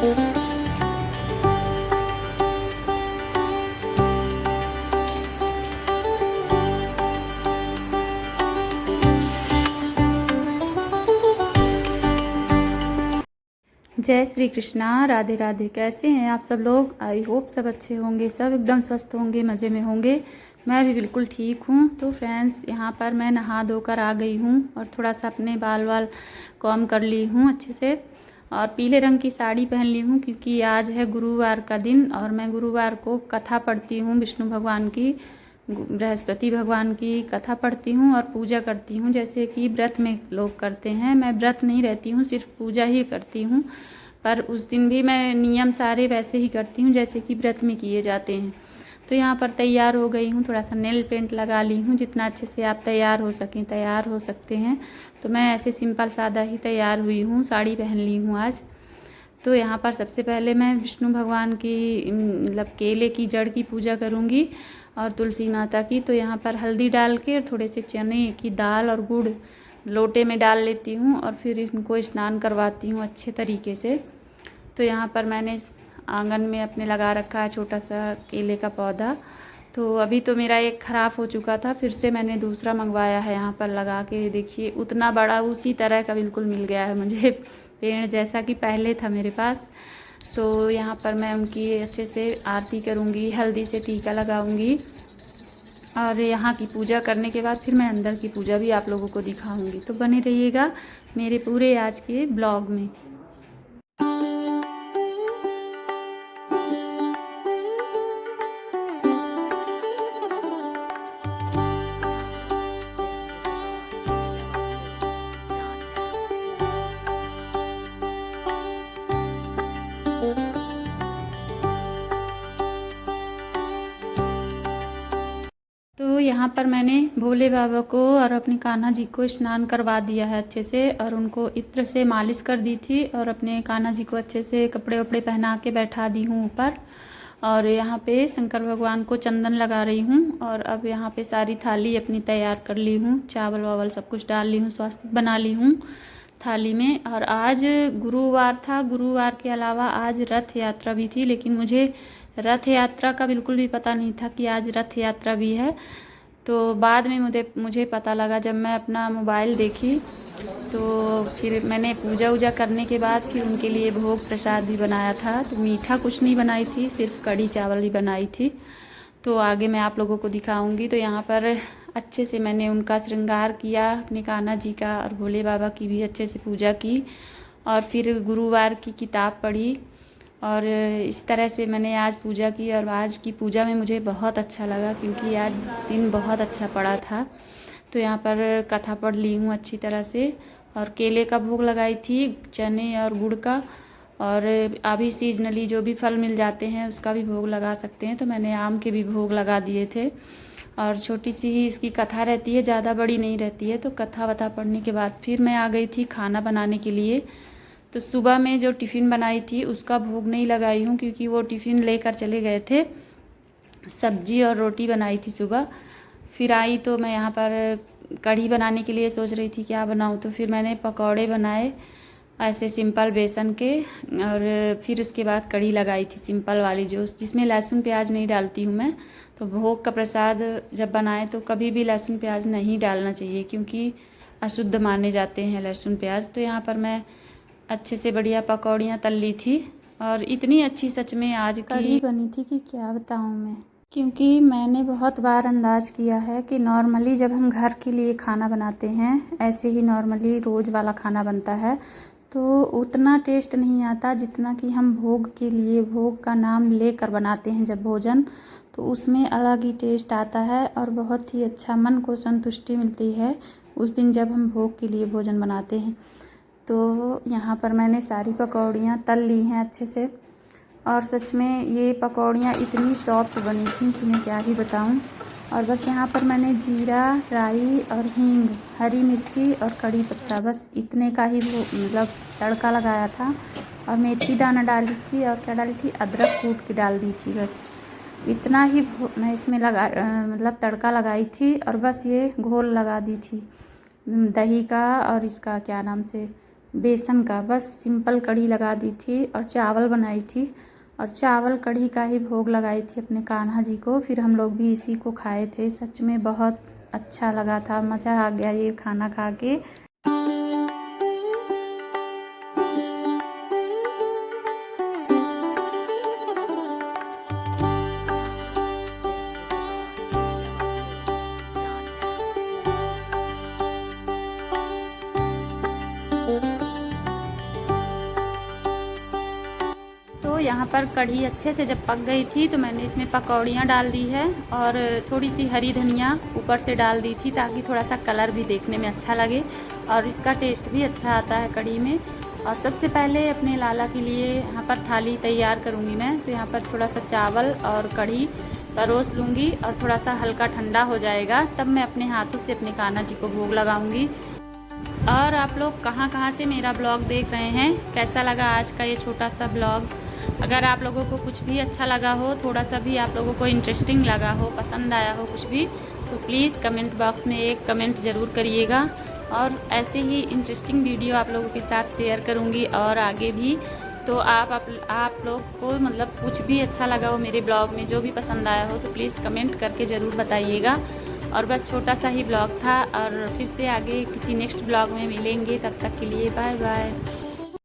जय श्री कृष्णा, राधे राधे। कैसे हैं आप सब लोग? आई होप सब अच्छे होंगे, सब एकदम स्वस्थ होंगे, मज़े में होंगे। मैं भी बिल्कुल ठीक हूँ। तो फ्रेंड्स, यहाँ पर मैं नहा धोकर आ गई हूँ और थोड़ा सा अपने बाल वाल कॉम कर ली हूँ अच्छे से, और पीले रंग की साड़ी पहन ली हूँ क्योंकि आज है गुरुवार का दिन और मैं गुरुवार को कथा पढ़ती हूँ, विष्णु भगवान की, बृहस्पति भगवान की कथा पढ़ती हूँ और पूजा करती हूँ, जैसे कि व्रत में लोग करते हैं। मैं व्रत नहीं रहती हूँ, सिर्फ पूजा ही करती हूँ, पर उस दिन भी मैं नियम सारे वैसे ही करती हूँ जैसे कि व्रत में किए जाते हैं। तो यहाँ पर तैयार हो गई हूँ, थोड़ा सा नेल पेंट लगा ली हूँ। जितना अच्छे से आप तैयार हो सकें तैयार हो सकते हैं। तो मैं ऐसे सिंपल सादा ही तैयार हुई हूँ, साड़ी पहन ली हूँ आज। तो यहाँ पर सबसे पहले मैं विष्णु भगवान की मतलब केले की जड़ की पूजा करूँगी और तुलसी माता की। तो यहाँ पर हल्दी डाल के थोड़े से चने की दाल और गुड़ लोटे में डाल लेती हूँ और फिर इनको स्नान करवाती हूँ अच्छे तरीके से। तो यहाँ पर मैंने आंगन में अपने लगा रखा है छोटा सा केले का पौधा। तो अभी तो मेरा एक ख़राब हो चुका था, फिर से मैंने दूसरा मंगवाया है। यहाँ पर लगा के देखिए, उतना बड़ा उसी तरह का बिल्कुल मिल गया है मुझे, पेड़ जैसा कि पहले था मेरे पास। तो यहाँ पर मैं उनकी अच्छे से आरती करूँगी, हल्दी से टीका लगाऊँगी और यहाँ की पूजा करने के बाद फिर मैं अंदर की पूजा भी आप लोगों को दिखाऊँगी। तो बने रहिएगा मेरे पूरे आज के ब्लॉग में। तो यहाँ पर मैंने भोले बाबा को और अपने कान्हा जी को स्नान करवा दिया है अच्छे से, और उनको इत्र से मालिश कर दी थी और अपने कान्हा जी को अच्छे से कपड़े वपड़े पहना के बैठा दी हूँ ऊपर। और यहाँ पे शंकर भगवान को चंदन लगा रही हूँ। और अब यहाँ पे सारी थाली अपनी तैयार कर ली हूँ, चावल वावल सब कुछ डाल ली हूँ, स्वास्तिक बना ली हूँ थाली में। और आज गुरुवार था, गुरुवार के अलावा आज रथ यात्रा भी थी, लेकिन मुझे रथ यात्रा का बिल्कुल भी पता नहीं था कि आज रथ यात्रा भी है। तो बाद में मुझे पता लगा जब मैं अपना मोबाइल देखी। तो फिर मैंने पूजा वूजा करने के बाद फिर उनके लिए भोग प्रसाद भी बनाया था। तो मीठा कुछ नहीं बनाई थी, सिर्फ कढ़ी चावल ही बनाई थी। तो आगे मैं आप लोगों को दिखाऊंगी। तो यहाँ पर अच्छे से मैंने उनका श्रृंगार किया, अपने कान्हा जी का और भोले बाबा की भी अच्छे से पूजा की, और फिर गुरुवार की किताब पढ़ी। और इस तरह से मैंने आज पूजा की। और आज की पूजा में मुझे बहुत अच्छा लगा क्योंकि आज दिन बहुत अच्छा पड़ा था। तो यहाँ पर कथा पढ़ ली हूँ अच्छी तरह से, और केले का भोग लगाई थी, चने और गुड़ का। और अभी सीजनली जो भी फल मिल जाते हैं उसका भी भोग लगा सकते हैं, तो मैंने आम के भी भोग लगा दिए थे। और छोटी सी ही इसकी कथा रहती है, ज़्यादा बड़ी नहीं रहती है। तो कथा वथा पढ़ने के बाद फिर मैं आ गई थी खाना बनाने के लिए। तो सुबह में जो टिफ़िन बनाई थी उसका भोग नहीं लगाई हूँ क्योंकि वो टिफ़िन लेकर चले गए थे। सब्जी और रोटी बनाई थी सुबह। फिर आई तो मैं यहाँ पर कढ़ी बनाने के लिए सोच रही थी क्या बनाऊँ। तो फिर मैंने पकौड़े बनाए ऐसे सिंपल बेसन के, और फिर उसके बाद कढ़ी लगाई थी सिंपल वाली, जो जिसमें लहसुन प्याज नहीं डालती हूँ मैं। तो भोग का प्रसाद जब बनाए तो कभी भी लहसुन प्याज नहीं डालना चाहिए क्योंकि अशुद्ध माने जाते हैं लहसुन प्याज। तो यहाँ पर मैं अच्छे से बढ़िया पकौड़ियाँ तल ली थी, और इतनी अच्छी सच में आज की कढ़ी बनी थी कि क्या बताऊँ मैं। क्योंकि मैंने बहुत बार अंदाज किया है कि नॉर्मली जब हम घर के लिए खाना बनाते हैं, ऐसे ही नॉर्मली रोज़ वाला खाना बनता है, तो उतना टेस्ट नहीं आता जितना कि हम भोग के लिए, भोग का नाम लेकर बनाते हैं जब भोजन, तो उसमें अलग ही टेस्ट आता है और बहुत ही अच्छा मन को संतुष्टि मिलती है उस दिन जब हम भोग के लिए भोजन बनाते हैं। तो यहाँ पर मैंने सारी पकौड़ियाँ तल ली हैं अच्छे से, और सच में ये पकौड़ियाँ इतनी सॉफ्ट बनी थी कि मैं क्या ही बताऊँ। और बस यहाँ पर मैंने जीरा, राई और हींग, हरी मिर्ची और कड़ी पत्ता, बस इतने का ही वो मतलब तड़का लगाया था। और मेथी दाना डाली थी, और क्या डाली थी, अदरक कूट के डाल दी थी। बस इतना ही मैं इसमें मतलब तड़का लगाई थी, और बस ये घोल लगा दी थी दही का और इसका क्या नाम से बेसन का, बस सिंपल कढ़ी लगा दी थी और चावल बनाई थी और चावल कढ़ी का ही भोग लगाई थी अपने कान्हा जी को। फिर हम लोग भी इसी को खाए थे। सच में बहुत अच्छा लगा था, मज़ा आ गया ये खाना खा के। तो यहाँ पर कढ़ी अच्छे से जब पक गई थी तो मैंने इसमें पकौड़ियाँ डाल दी है और थोड़ी सी हरी धनिया ऊपर से डाल दी थी ताकि थोड़ा सा कलर भी देखने में अच्छा लगे और इसका टेस्ट भी अच्छा आता है कढ़ी में। और सबसे पहले अपने लाला के लिए यहाँ पर थाली तैयार करूँगी मैं। तो यहाँ पर थोड़ा सा चावल और कढ़ी परोस लूँगी और थोड़ा सा हल्का ठंडा हो जाएगा तब मैं अपने हाथों से अपने कान्हा जी को भोग लगाऊँगी। और आप लोग कहाँ से मेरा ब्लॉग देख रहे हैं, कैसा लगा आज का ये छोटा सा ब्लॉग। अगर आप लोगों को कुछ भी अच्छा लगा हो, थोड़ा सा भी आप लोगों को इंटरेस्टिंग लगा हो, पसंद आया हो कुछ भी, तो प्लीज़ कमेंट बॉक्स में एक कमेंट ज़रूर करिएगा। और ऐसे ही इंटरेस्टिंग वीडियो आप लोगों के साथ शेयर करूँगी और आगे भी। तो आप लोग को मतलब कुछ भी अच्छा लगा हो मेरे ब्लॉग में, जो भी पसंद आया हो, तो प्लीज़ कमेंट करके ज़रूर बताइएगा। और बस छोटा सा ही ब्लॉग था और फिर से आगे किसी नेक्स्ट ब्लॉग में मिलेंगे। तब तक के लिए बाय बाय।